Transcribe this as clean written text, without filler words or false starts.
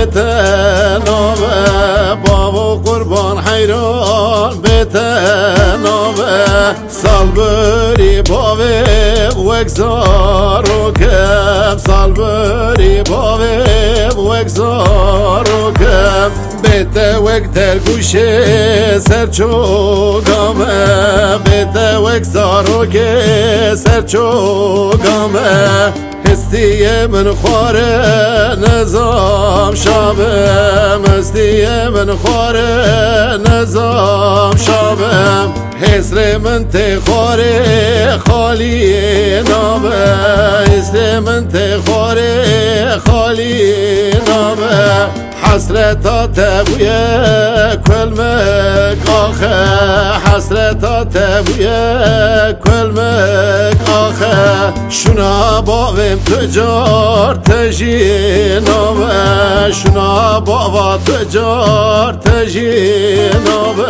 بتنابه بابا قربان حیران بتنابه سال بری بابه وگزارو کم سال بری بابه وگزارو کم بیت وگ در گوشه سرچوگامه بیت وگ زارو که سرچوگامه هستی من خواره نظام شابم هستی من خواره نظام شابم حسر من تخواره خالی نامه حسر من تخواره خالی نامه حسرتا تبویه کلمک آخه حسرتا تبویه کلمک آخه شونا باویم تجار تجینامه شونا باوا تجار تجینامه